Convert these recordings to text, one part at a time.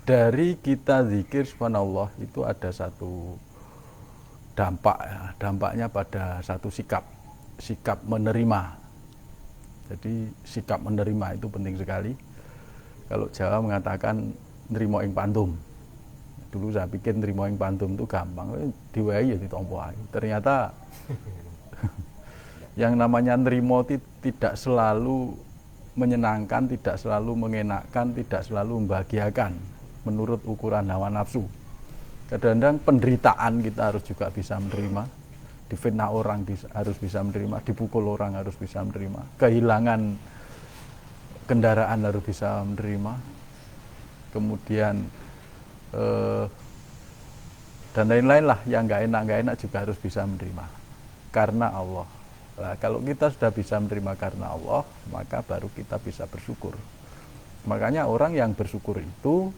dari kita zikir subhanallah itu ada satu dampak ya, dampaknya pada satu sikap menerima. Jadi sikap menerima itu penting sekali. Kalau Jawa mengatakan nrimo ing pantum. Dulu saya pikir nrimo ing pantum itu gampang, diwai ya ditompo ae. Ternyata yang namanya nrimo tidak selalu menyenangkan, tidak selalu mengenakkan, tidak selalu membahagiakan menurut ukuran hawa nafsu. Kadang-kadang penderitaan kita harus juga bisa menerima, difitnah orang harus bisa menerima, dipukul orang harus bisa menerima, kehilangan kendaraan harus bisa menerima, kemudian dan lain-lain lah yang nggak enak juga harus bisa menerima karena Allah. Nah, kalau kita sudah bisa menerima karena Allah, maka baru kita bisa bersyukur. Makanya orang yang bersyukur itu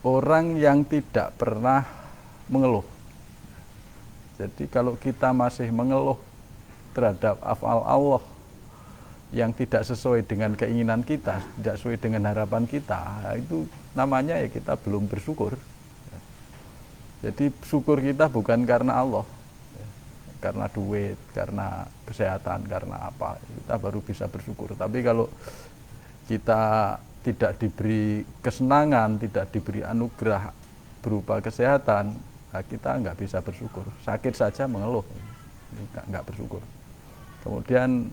orang yang tidak pernah mengeluh. Jadi kalau kita masih mengeluh terhadap afal Allah yang tidak sesuai dengan keinginan kita, tidak sesuai dengan harapan kita, itu namanya ya kita belum bersyukur. Jadi syukur kita bukan karena Allah, karena duit, karena kesehatan, karena apa, kita baru bisa bersyukur. Tapi kalau kita tidak diberi kesenangan, tidak diberi anugerah berupa kesehatan, nah kita nggak bisa bersyukur. Sakit saja mengeluh, nggak bersyukur. Kemudian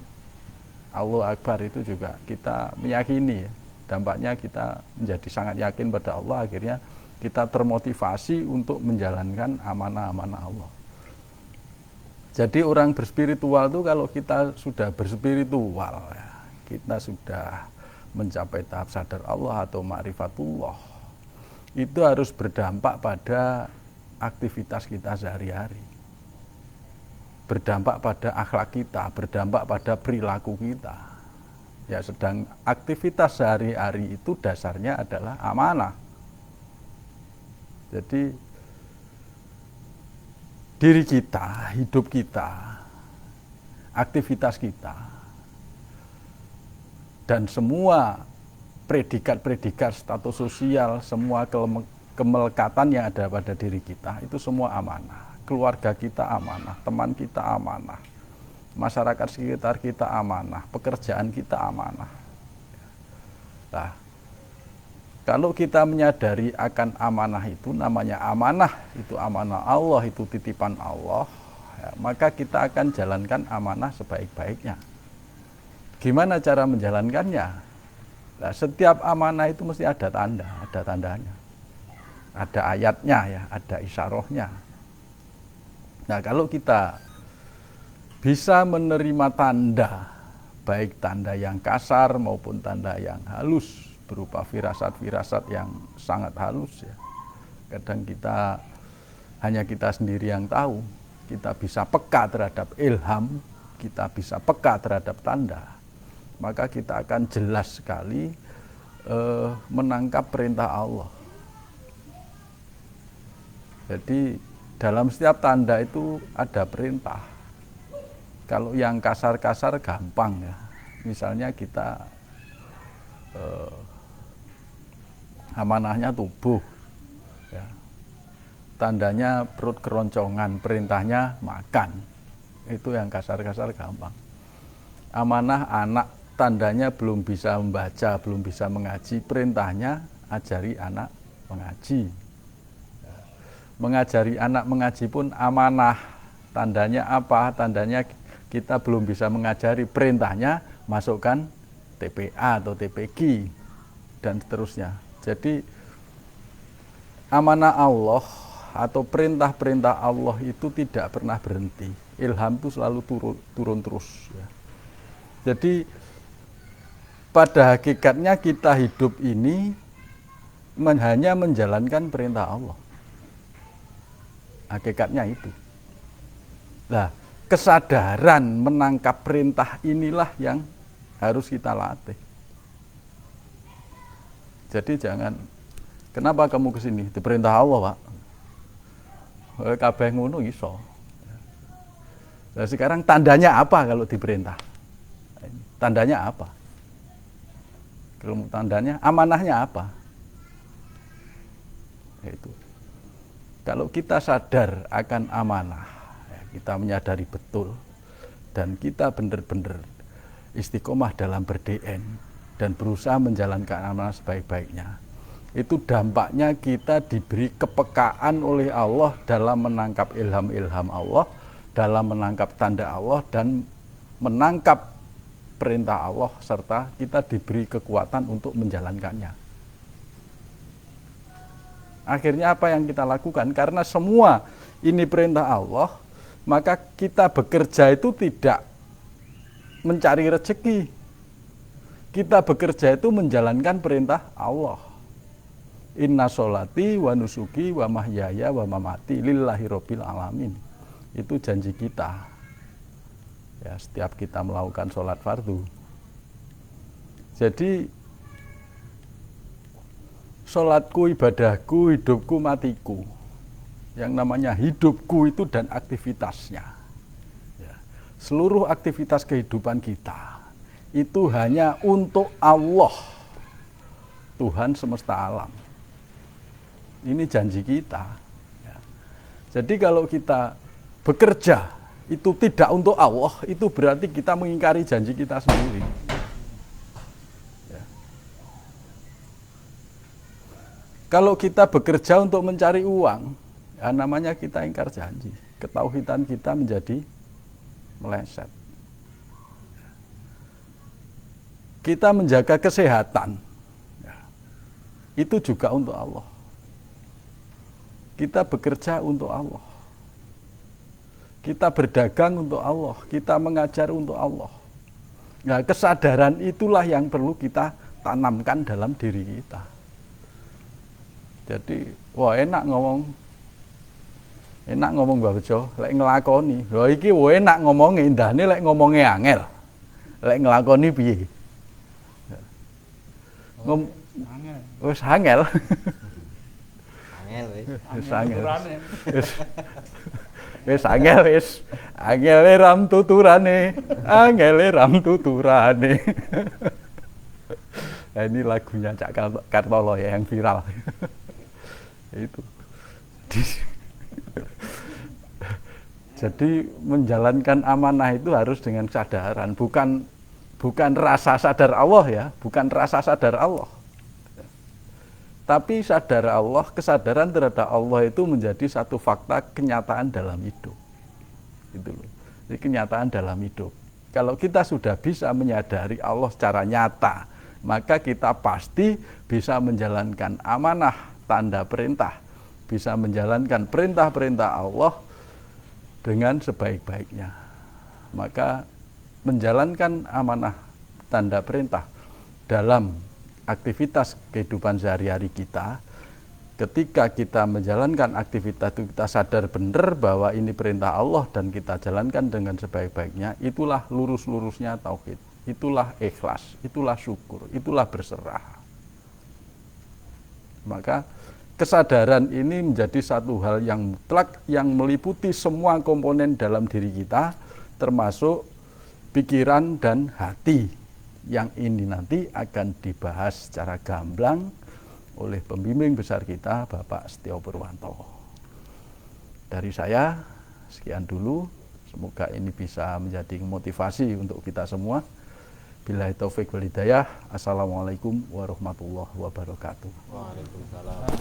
Allah Akbar itu juga kita meyakini, dampaknya kita menjadi sangat yakin pada Allah, akhirnya kita termotivasi untuk menjalankan amanah-amanah Allah. Jadi orang berspiritual itu kalau kita sudah berspiritual, ya, kita sudah mencapai tahap sadar Allah atau ma'rifatullah, itu harus berdampak pada aktivitas kita sehari-hari, berdampak pada akhlak kita, berdampak pada perilaku kita. Ya, sedang aktivitas sehari-hari itu dasarnya adalah amanah. Jadi diri kita, hidup kita, aktivitas kita, dan semua predikat-predikat status sosial, semua kemelekatan yang ada pada diri kita, itu semua amanah. Keluarga kita amanah, teman kita amanah, masyarakat sekitar kita amanah, pekerjaan kita amanah. Nah, kalau kita menyadari akan amanah itu, namanya amanah, itu amanah Allah, itu titipan Allah, ya, maka kita akan jalankan amanah sebaik-baiknya. Gimana cara menjalankannya? Nah, setiap amanah itu mesti ada tanda, ada tandanya. Ada ayatnya, ya, ada isyarahnya. Nah, kalau kita bisa menerima tanda, baik tanda yang kasar maupun tanda yang halus, berupa firasat-firasat yang sangat halus, ya. Kadang kita hanya kita sendiri yang tahu. Kita bisa peka terhadap ilham, kita bisa peka terhadap tanda. Maka kita akan jelas sekali menangkap perintah Allah. Jadi dalam setiap tanda itu ada perintah. Kalau yang kasar-kasar gampang, ya. Misalnya kita amanahnya tubuh, ya. Tandanya perut keroncongan, perintahnya makan. Itu yang kasar-kasar gampang. Amanah anak, tandanya belum bisa membaca, belum bisa mengaji, perintahnya ajari anak mengaji. Mengajari anak mengaji pun amanah. Tandanya apa? Tandanya kita belum bisa mengajari, perintahnya masukkan TPA atau TPQ dan seterusnya. Jadi amanah Allah atau perintah-perintah Allah itu tidak pernah berhenti. Ilham itu selalu turun terus, ya. Jadi pada hakikatnya kita hidup ini hanya menjalankan perintah Allah. Hakikatnya itu. Nah, kesadaran menangkap perintah inilah yang harus kita latih. Jadi jangan, kenapa kamu kesini? Diperintah Allah, Pak. Kabeh ngono iso. Nah, sekarang tandanya apa kalau diperintah? Tandanya apa? Kalau tandanya, amanahnya apa? Itu. Kalau kita sadar akan amanah, ya, kita menyadari betul, dan kita benar-benar istiqomah dalam ber-DN dan berusaha menjalankan amanah sebaik-baiknya, itu dampaknya kita diberi kepekaan oleh Allah dalam menangkap ilham-ilham Allah, dalam menangkap tanda Allah, dan menangkap perintah Allah, serta kita diberi kekuatan untuk menjalankannya. Akhirnya apa yang kita lakukan? Karena semua ini perintah Allah, maka kita bekerja itu tidak mencari rezeki. Kita bekerja itu menjalankan perintah Allah. Inna sholati wa nusuki wa mahyaya wa mamati lillahi rabbil alamin. Itu janji kita. Ya, setiap kita melakukan sholat fardu. Jadi sholatku, ibadahku, hidupku, matiku. Yang namanya hidupku itu dan aktivitasnya. Ya. Seluruh aktivitas kehidupan kita itu hanya untuk Allah, Tuhan semesta alam. Ini janji kita. Ya. Jadi kalau kita bekerja itu tidak untuk Allah, itu berarti kita mengingkari janji kita sendiri. Kalau kita bekerja untuk mencari uang, ya namanya kita ingkar janji. Ketauhidan kita menjadi meleset. Kita menjaga kesehatan, ya, itu juga untuk Allah. Kita bekerja untuk Allah. Kita berdagang untuk Allah. Kita mengajar untuk Allah. Nah, kesadaran itulah yang perlu kita tanamkan dalam diri kita. Jadi, wah enak ngomong Mbak Bejo, lek ngelakoni. Lha iki wah enak ngomongnya, indahnya lek ngomongnya angel. Lek ngelakoni piye? Angel. Wis angel. Angel wis. Wis angel. Wis angel wis. Angele ram tuturane. Angele ram tuturane. Nah, ini lagunya Cak Kartolo ya yang viral. Itu. Jadi menjalankan amanah itu harus dengan kesadaran, bukan rasa sadar Allah ya, bukan rasa sadar Allah. Tapi sadar Allah, kesadaran terhadap Allah itu menjadi satu fakta kenyataan dalam hidup. Itu loh. Jadi kenyataan dalam hidup. Kalau kita sudah bisa menyadari Allah secara nyata, maka kita pasti bisa menjalankan amanah tanda perintah, bisa menjalankan perintah-perintah Allah dengan sebaik-baiknya. Maka menjalankan amanah tanda perintah dalam aktivitas kehidupan sehari-hari kita, ketika kita menjalankan aktivitas itu kita sadar benar bahwa ini perintah Allah dan kita jalankan dengan sebaik-baiknya, itulah lurus-lurusnya tauhid, itulah ikhlas, itulah syukur, itulah berserah. Maka kesadaran ini menjadi satu hal yang mutlak yang meliputi semua komponen dalam diri kita, termasuk pikiran dan hati, yang ini nanti akan dibahas secara gamblang oleh pembimbing besar kita, Bapak Setio Purwanto. Dari saya, sekian dulu. Semoga ini bisa menjadi motivasi untuk kita semua. Billahi taufik wal hidayah. Assalamualaikum warahmatullahi wabarakatuh. Waalaikumsalam.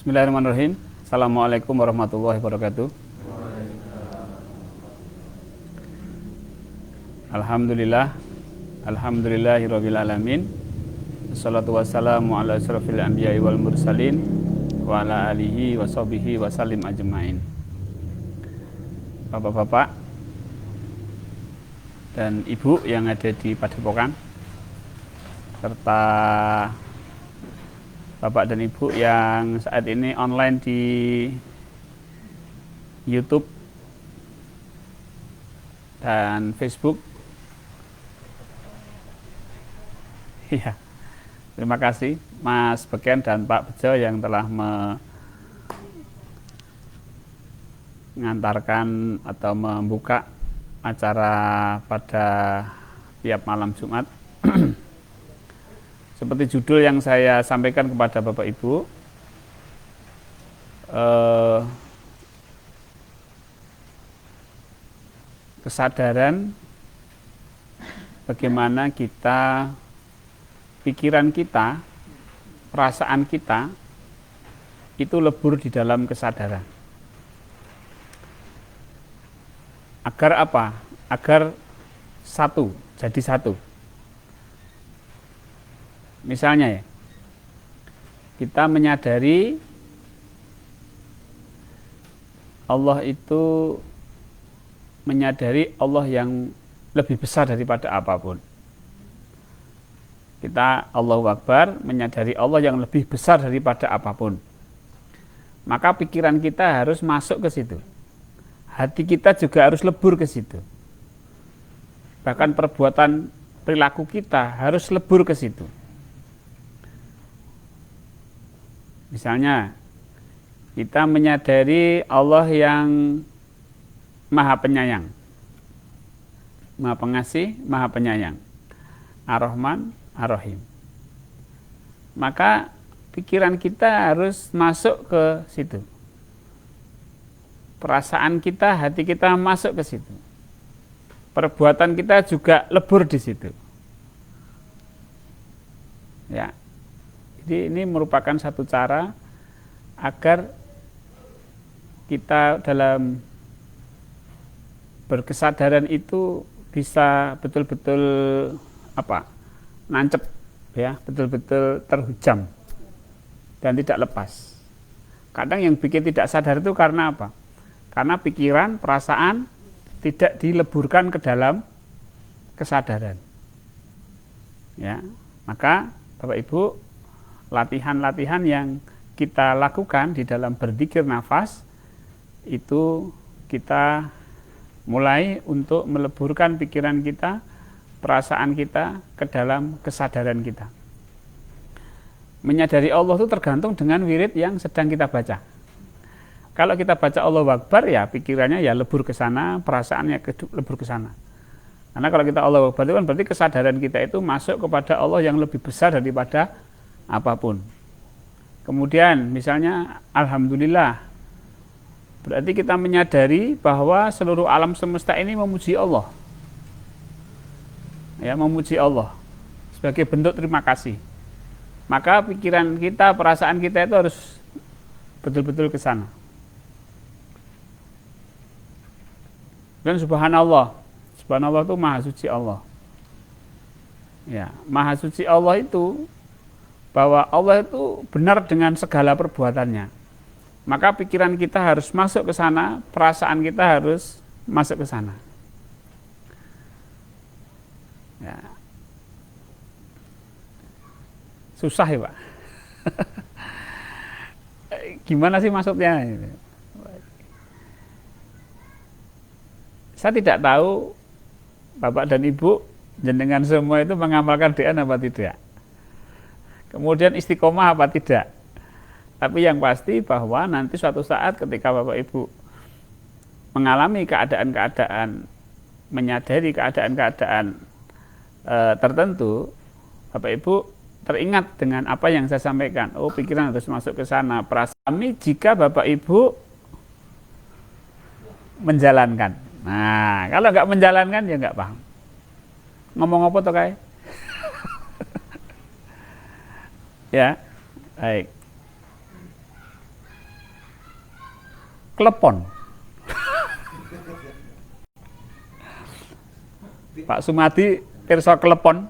Bismillahirrahmanirrahim. Assalamualaikum warahmatullahi wabarakatuh. Alhamdulillah. Alhamdulillahirabbil alamin. Wassalatu wassalamu ala asyrofil anbiya'i wal mursalin wa ala alihi wa sahbihi wa sallim ajmain. Bapak-bapak dan ibu yang ada di Padepokan serta Bapak dan Ibu yang saat ini online di YouTube dan Facebook. Ya, terima kasih Mas Beken dan Pak Bejo yang telah mengantarkan atau membuka acara pada tiap malam Jumat. Seperti judul yang saya sampaikan kepada Bapak Ibu, kesadaran bagaimana kita, pikiran kita, perasaan kita itu lebur di dalam kesadaran. Agar apa? Agar satu, jadi satu. Misalnya ya, kita menyadari Allah itu, menyadari Allah yang lebih besar daripada apapun. Kita Allahu Akbar, menyadari Allah yang lebih besar daripada apapun. Maka pikiran kita harus masuk ke situ. Hati kita juga harus lebur ke situ. Bahkan perbuatan perilaku kita harus lebur ke situ. Misalnya, kita menyadari Allah yang Maha Penyayang, Maha Pengasih, Maha Penyayang, Ar-Rahman, Ar-Rahim. Maka pikiran kita harus masuk ke situ. Perasaan kita, hati kita masuk ke situ. Perbuatan kita juga lebur di situ. Ya. Jadi ini merupakan satu cara agar kita dalam berkesadaran itu bisa betul-betul nancep ya, betul-betul terhujam dan tidak lepas. Kadang yang bikin tidak sadar itu karena apa? Karena pikiran, perasaan tidak dileburkan ke dalam kesadaran. Ya, maka Bapak Ibu, latihan-latihan yang kita lakukan di dalam berzikir nafas itu kita mulai untuk meleburkan pikiran kita, perasaan kita ke dalam kesadaran kita. Menyadari Allah itu tergantung dengan wirid yang sedang kita baca. Kalau kita baca Allahu Akbar, ya pikirannya ya lebur ke sana, perasaannya lebur ke sana. Karena kalau kita Allahu Akbar itu kan berarti kesadaran kita itu masuk kepada Allah yang lebih besar daripada apapun. Kemudian misalnya Alhamdulillah, berarti kita menyadari bahwa seluruh alam semesta ini memuji Allah. Ya, memuji Allah sebagai bentuk terima kasih. Maka pikiran kita, perasaan kita itu harus betul-betul ke sana. Dan subhanallah, subhanallah itu maha suci Allah. Ya, maha suci Allah itu bahwa Allah itu benar dengan segala perbuatannya. Maka pikiran kita harus masuk ke sana, perasaan kita harus masuk ke sana. Ya. Susah ya Pak. Gimana sih maksudnya? Saya tidak tahu Bapak dan Ibu jenengan semua itu mengamalkan DN apa tidak. Kemudian istiqomah apa tidak. Tapi yang pasti bahwa nanti suatu saat ketika Bapak Ibu mengalami keadaan-keadaan, menyadari keadaan-keadaan tertentu, Bapak Ibu teringat dengan apa yang saya sampaikan. Oh, pikiran harus masuk ke sana. Perasaan jika Bapak Ibu menjalankan. Nah, kalau nggak menjalankan ya nggak paham. Ngomong apa tuh kayak? Ya, baik. Klepon. Pak Sumadi pirsa klepon.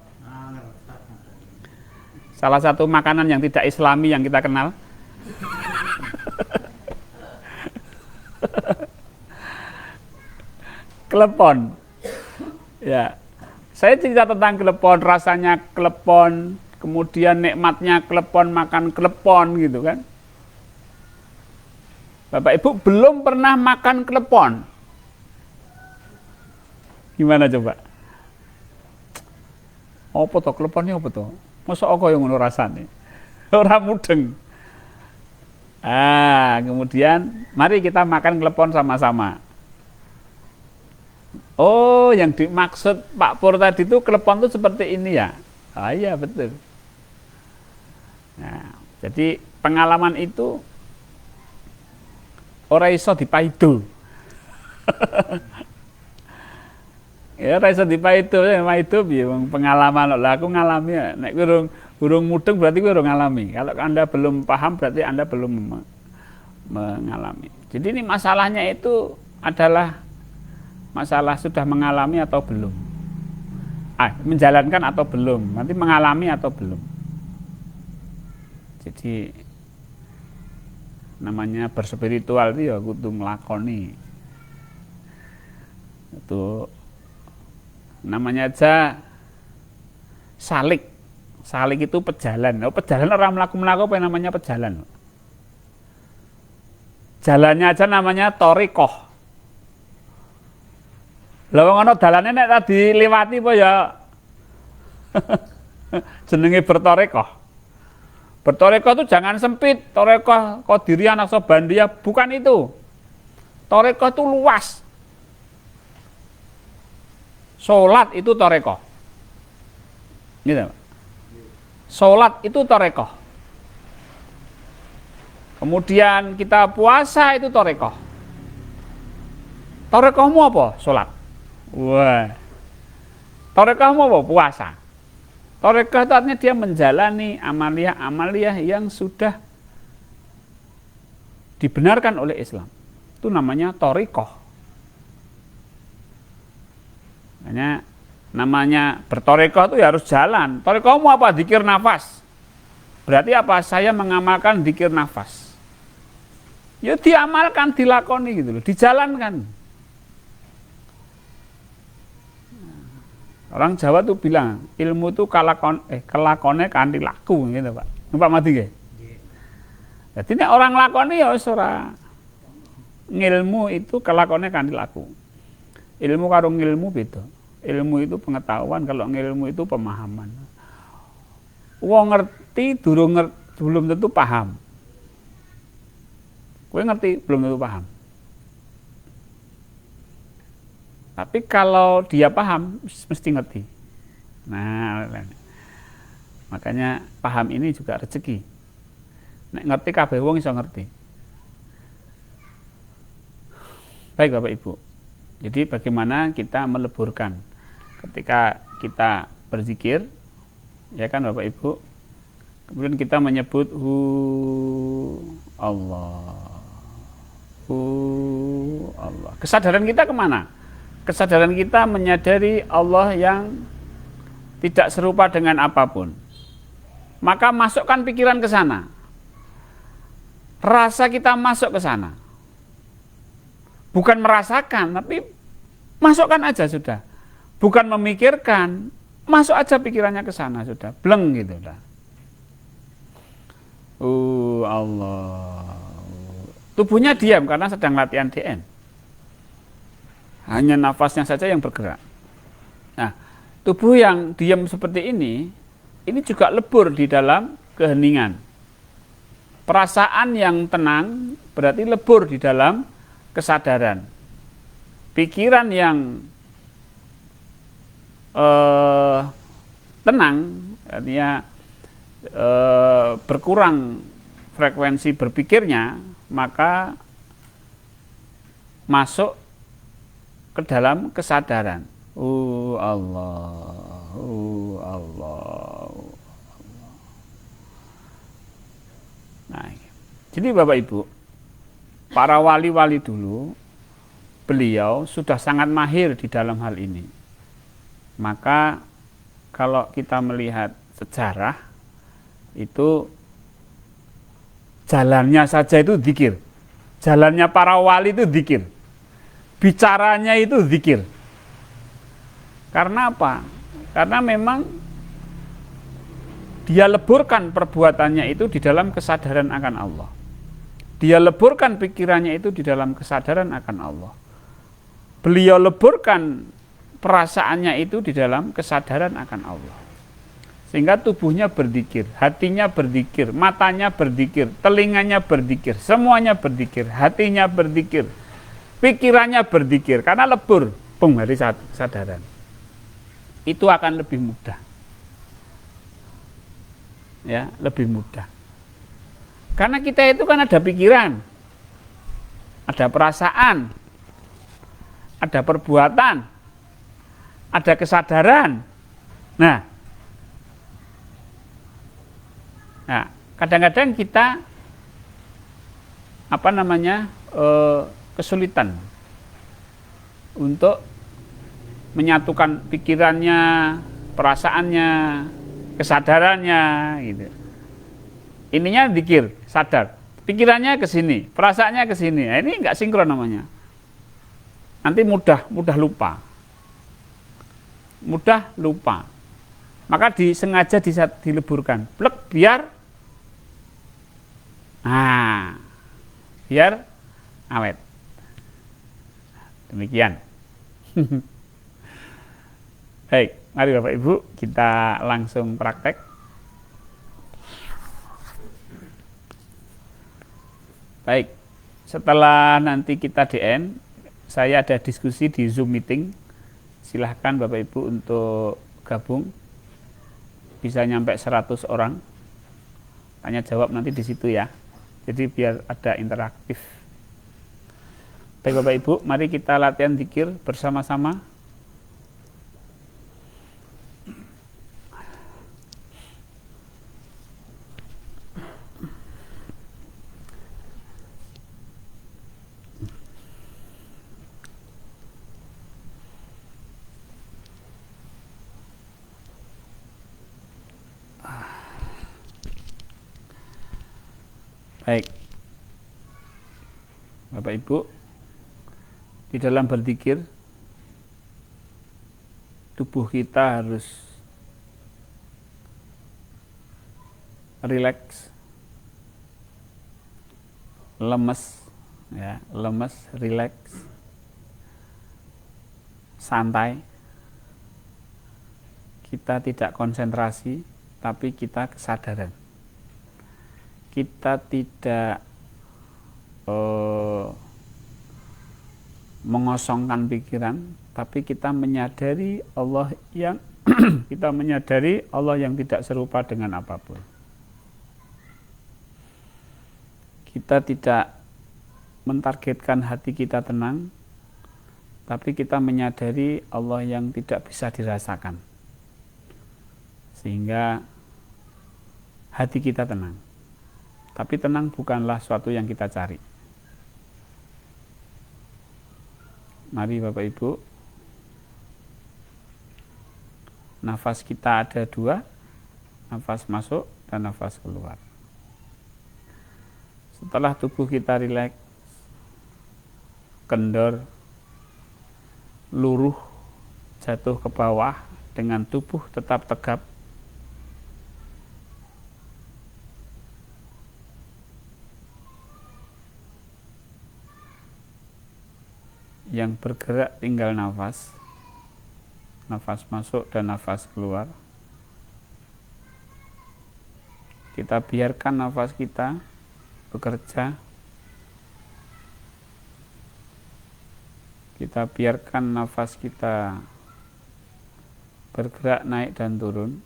Salah satu makanan yang tidak Islami yang kita kenal. Klepon. Ya. Saya cerita tentang klepon, rasanya klepon, kemudian nikmatnya klepon makan klepon gitu kan. Bapak Ibu belum pernah makan klepon. Gimana coba? Apa to kleponnya apa to? Masa kaya ngono rasane? Ora mudeng. Kemudian mari kita makan klepon sama-sama. Oh, yang dimaksud Pak Pur tadi itu klepon itu seperti ini ya? Iya betul. Nah, jadi pengalaman itu ora iso dipaido. Ya ora iso dipaido, maido piye wong pengalaman lah aku ngalami ya. Nek urung mudeng berarti kowe urung ngalami. Kalau Anda belum paham berarti Anda belum mengalami. Jadi ini masalahnya itu adalah masalah sudah mengalami atau belum. Menjalankan atau belum, nanti mengalami atau belum. Jadi namanya berspiritual itu ya kudu nglakoni. Itu namanya aja salik. Salik itu pejalan. Pejalan orang melaku-melaku apa yang namanya pejalan? Jalannya aja namanya thariqah. Lah wong ana dalane nek tadi liwati apa ya jenenge berthariqah. Berthariqah itu jangan sempit, thariqah Qadiriyah Naqsabandiyah, bukan itu. Thariqah itu luas. Salat itu thariqah. Gitu. Salat itu thariqah. Kemudian kita puasa itu thariqah. Thariqahmu apa? Salat. Wah. Thariqahmu apa? Puasa. Thariqah itu artinya dia menjalani amaliyah yang sudah dibenarkan oleh Islam. Itu namanya thariqah. Namanya berthariqah itu ya harus jalan. Thariqahmu apa? Dzikir nafas. Berarti apa? Saya mengamalkan dzikir nafas. Ya diamalkan, dilakoni gitu loh, dijalankan. Orang Jawa tuh bilang ilmu itu kelakone kanthi laku gitu Pak. Numpak mati nggih. Jadi nek orang lakoni ya wis ora. Ngilmu itu kelakone kanthi laku. Ilmu karo ngilmu beda. Ilmu itu pengetahuan, kalau ngilmu itu pemahaman. Wong ngerti belum tentu paham. Kowe ngerti belum tentu paham. Tapi kalau dia paham, mesti ngerti. Nah, makanya paham ini juga rezeki. Nek ngerti kabeh wong iso ngerti. Baik Bapak Ibu. Jadi bagaimana kita meleburkan ketika kita berzikir, ya kan Bapak Ibu. Kemudian kita menyebut Allah. Allah. Kesadaran kita kemana? Kesadaran kita menyadari Allah yang tidak serupa dengan apapun. Maka masukkan pikiran ke sana. Rasa kita masuk ke sana. Bukan merasakan, tapi masukkan aja sudah. Bukan memikirkan, masuk aja pikirannya ke sana sudah. Bleng gitu dah. Allah. Tubuhnya diam karena sedang latihan DN. Hanya nafasnya saja yang bergerak. Nah, tubuh yang diam seperti ini juga lebur di dalam keheningan. Perasaan yang tenang berarti lebur di dalam kesadaran. Pikiran yang tenang, artinya berkurang frekuensi berpikirnya, maka masuk ke dalam kesadaran. Allah. Nah, jadi Bapak Ibu, para wali-wali dulu, beliau sudah sangat mahir di dalam hal ini. Maka kalau kita melihat sejarah, itu jalannya saja itu zikir. Jalannya para wali itu zikir. Bicaranya itu zikir. Karena apa? Karena memang dia leburkan perbuatannya itu di dalam kesadaran akan Allah. Dia leburkan pikirannya itu di dalam kesadaran akan Allah. Beliau leburkan perasaannya itu di dalam kesadaran akan Allah. Sehingga tubuhnya berzikir, hatinya berzikir, matanya berzikir, telinganya berzikir, semuanya berzikir, hatinya berzikir, pikirannya berzikir, karena lebur dari kesadaran. Itu akan lebih mudah. Ya, lebih mudah. Karena kita itu kan ada pikiran, ada perasaan, ada perbuatan, ada kesadaran. Nah, kadang-kadang kita kesulitan untuk menyatukan pikirannya, perasaannya, kesadarannya, gitu. Ininya zikir, sadar, pikirannya ke sini, perasaannya ke sini. Nah, ini enggak sinkron namanya. Nanti mudah lupa. Mudah lupa. Maka disengaja dileburkan. Plek biar awet. Demikian. Baik, mari Bapak Ibu kita langsung praktek. Baik, setelah nanti kita DN, saya ada diskusi di Zoom meeting. Silahkan Bapak Ibu untuk gabung. Bisa nyampe 100 orang. Tanya jawab nanti di situ ya. Jadi biar ada interaktif. Baik Bapak Ibu, mari kita latihan zikir bersama-sama. Baik, Bapak Ibu, di dalam berzikir, tubuh kita harus rileks, lemes, rileks, santai. Kita tidak konsentrasi, tapi kita kesadaran. Kita tidak mengosongkan pikiran, tapi kita menyadari Allah yang kita menyadari Allah yang tidak serupa dengan apapun. Kita tidak mentargetkan hati kita tenang, tapi kita menyadari Allah yang tidak bisa dirasakan, sehingga hati kita tenang. Tapi tenang bukanlah suatu yang kita cari. Mari Bapak Ibu, nafas kita ada 2, nafas masuk dan nafas keluar. Setelah tubuh kita rileks, kendor, luruh, jatuh ke bawah dengan tubuh tetap tegap, yang bergerak tinggal nafas masuk dan nafas keluar. Kita biarkan nafas kita bekerja, kita biarkan nafas kita bergerak naik dan turun.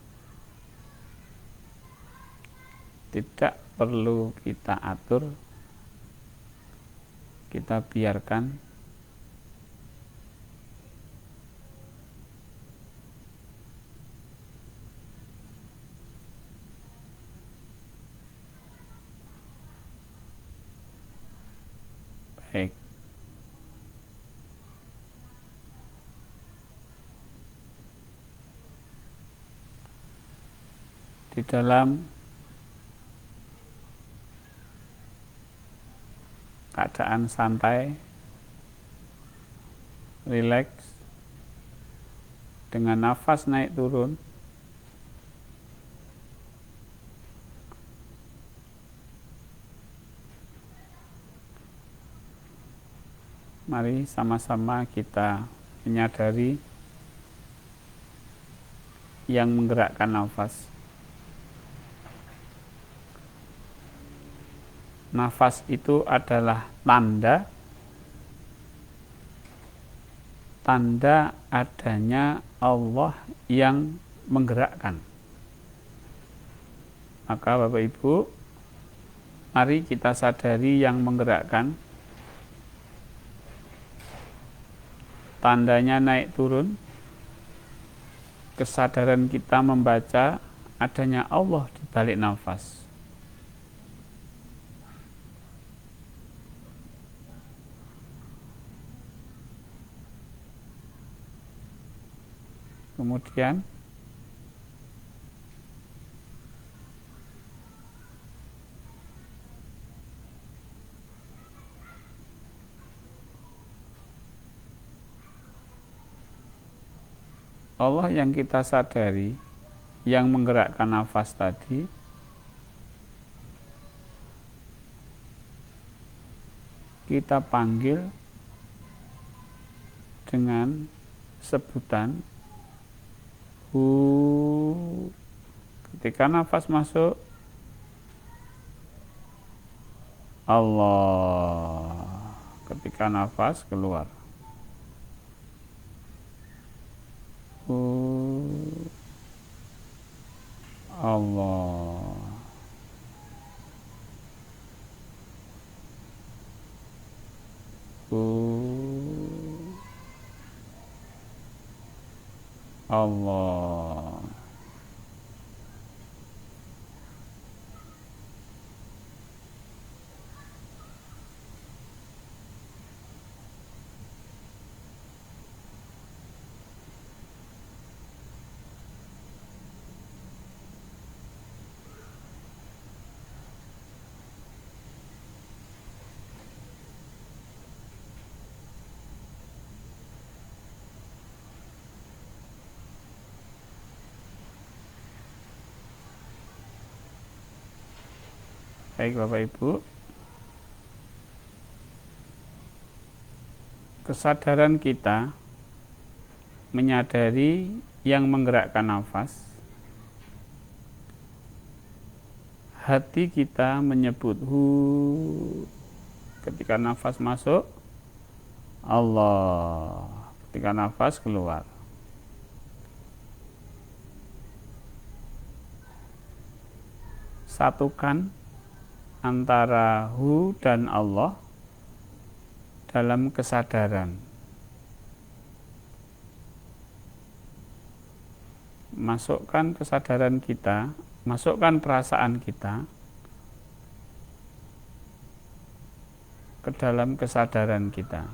Tidak perlu kita atur, kita biarkan. Baik. Di dalam keadaan santai, rileks, dengan nafas naik turun, Mari sama-sama kita menyadari yang menggerakkan nafas. Nafas itu adalah tanda adanya Allah yang menggerakkan. Maka Bapak Ibu, mari kita sadari yang menggerakkan. Tandanya naik turun, kesadaran kita membaca adanya Allah di balik nafas. Kemudian Allah yang kita sadari, yang menggerakkan nafas tadi, kita panggil dengan sebutan hu. Ketika nafas masuk, Allah. Ketika nafas keluar, Allah. Allah. Baik Bapak Ibu, kesadaran kita menyadari yang menggerakkan nafas, hati kita menyebut hu. Ketika nafas masuk, Allah. Ketika nafas keluar, satukan antara hu dan Allah dalam kesadaran. Masukkan kesadaran kita, masukkan perasaan kita ke dalam kesadaran kita.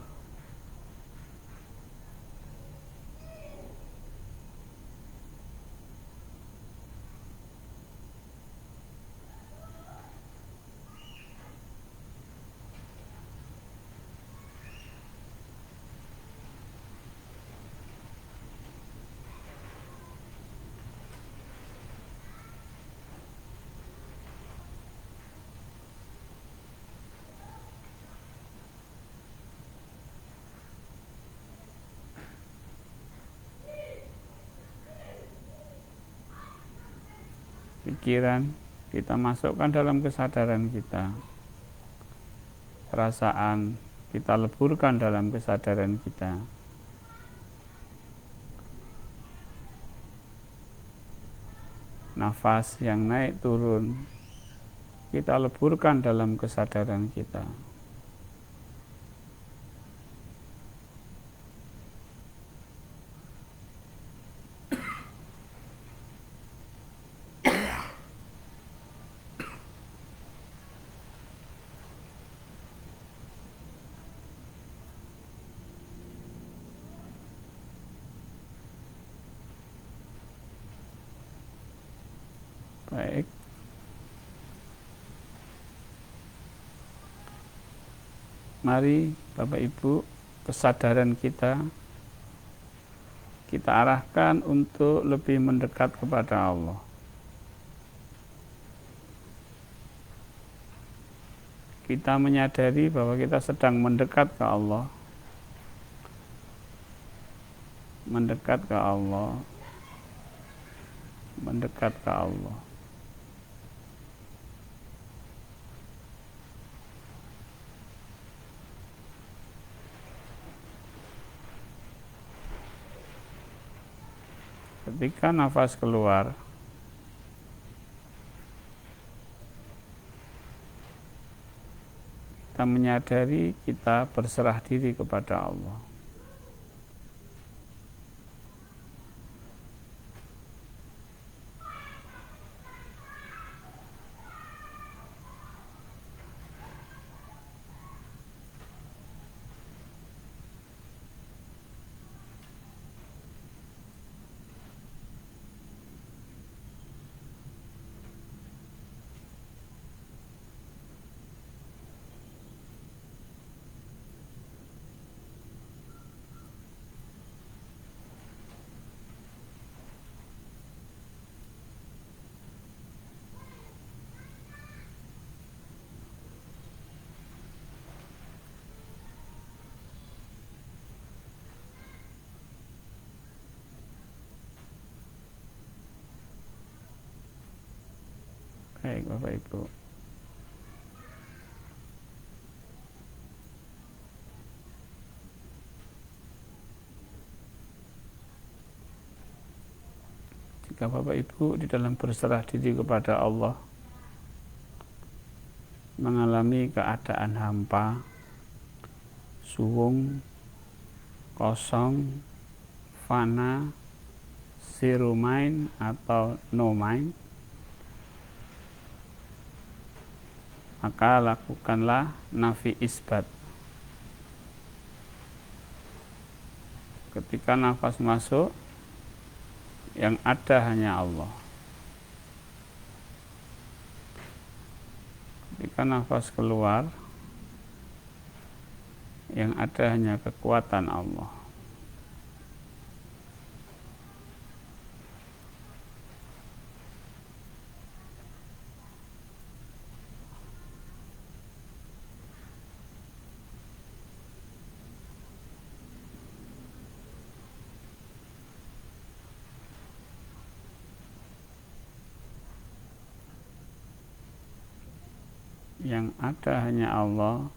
Pikiran kita masukkan dalam kesadaran kita, perasaan kita leburkan dalam kesadaran kita. Nafas yang naik turun kita leburkan dalam kesadaran kita. Baik. Mari Bapak Ibu, kesadaran kita arahkan untuk lebih mendekat kepada Allah. Kita menyadari bahwa kita sedang mendekat ke Allah mendekat ke Allah, mendekat ke Allah. Ketika nafas keluar, kita menyadari kita berserah diri kepada Allah. Baik Bapak Ibu, jika Bapak Ibu di dalam berserah diri kepada Allah mengalami keadaan hampa, suwung, kosong, fana, zero mind atau no mind, maka lakukanlah nafi isbat. Ketika nafas masuk, yang ada hanya Allah. Ketika nafas keluar, yang ada hanya kekuatan Allah. Yang ada hanya Allah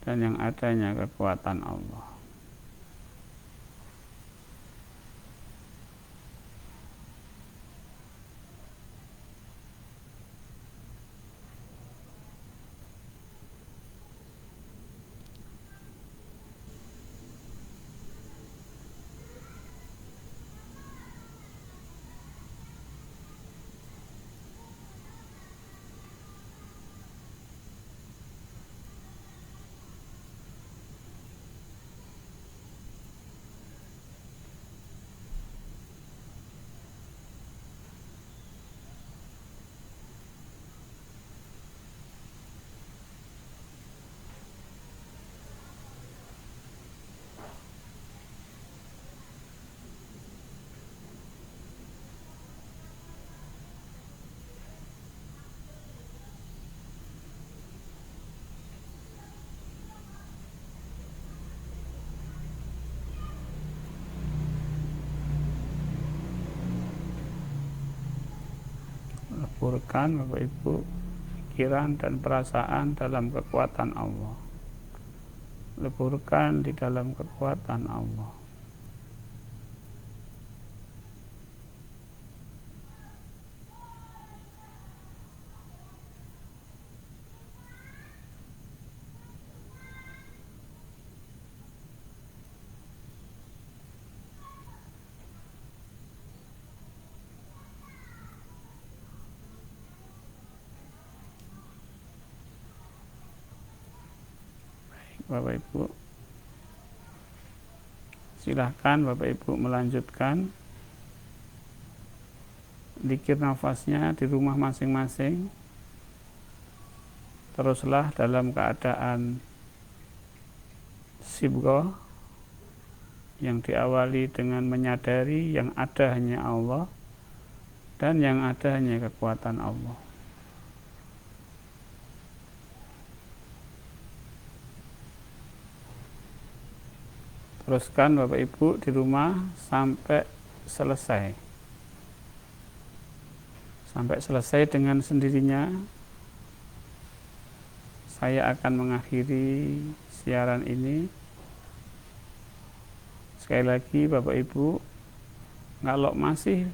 dan yang adanya kekuatan Allah. Leburkan Bapak Ibu pikiran dan perasaan dalam kekuatan Allah. Leburkan di dalam kekuatan Allah. Bapak Ibu, silahkan Bapak Ibu melanjutkan zikir nafasnya di rumah masing-masing. Teruslah dalam keadaan sibghah yang diawali dengan menyadari yang ada hanya Allah dan yang ada hanya kekuatan Allah. teruskan Bapak Ibu di rumah sampai selesai. Sampai selesai dengan sendirinya. Saya akan mengakhiri siaran ini. Sekali lagi Bapak Ibu, kalau masih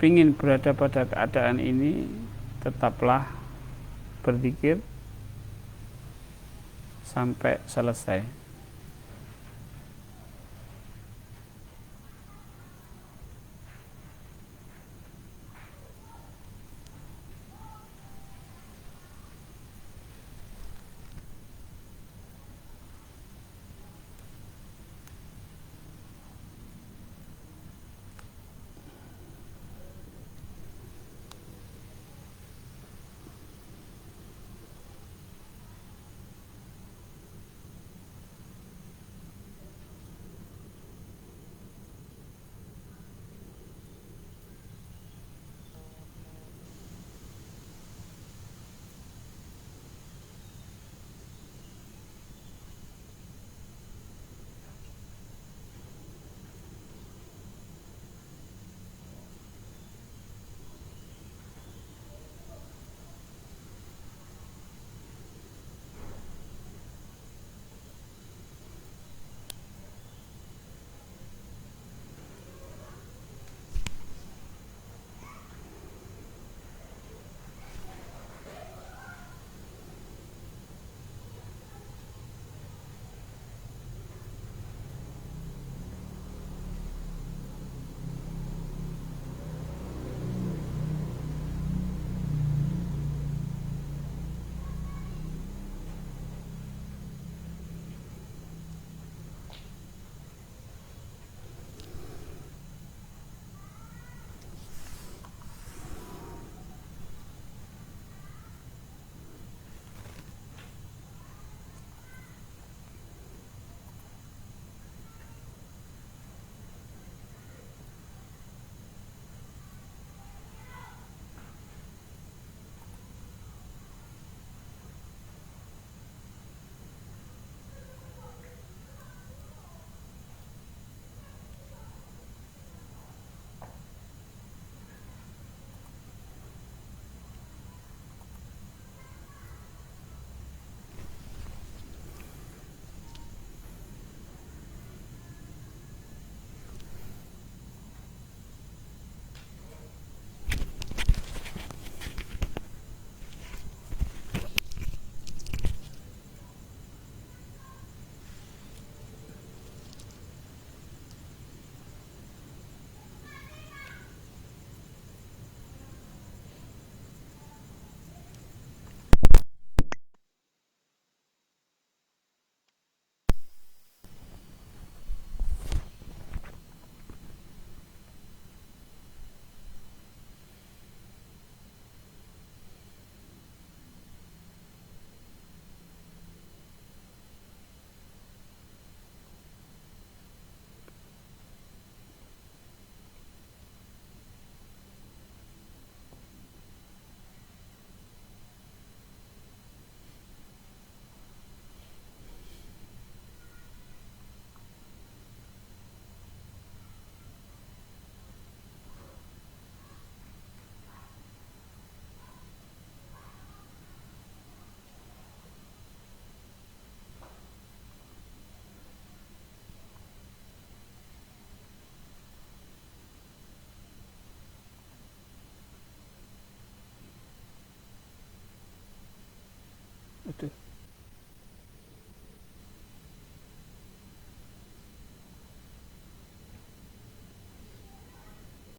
ingin berada pada keadaan ini, tetaplah berzikir sampai selesai.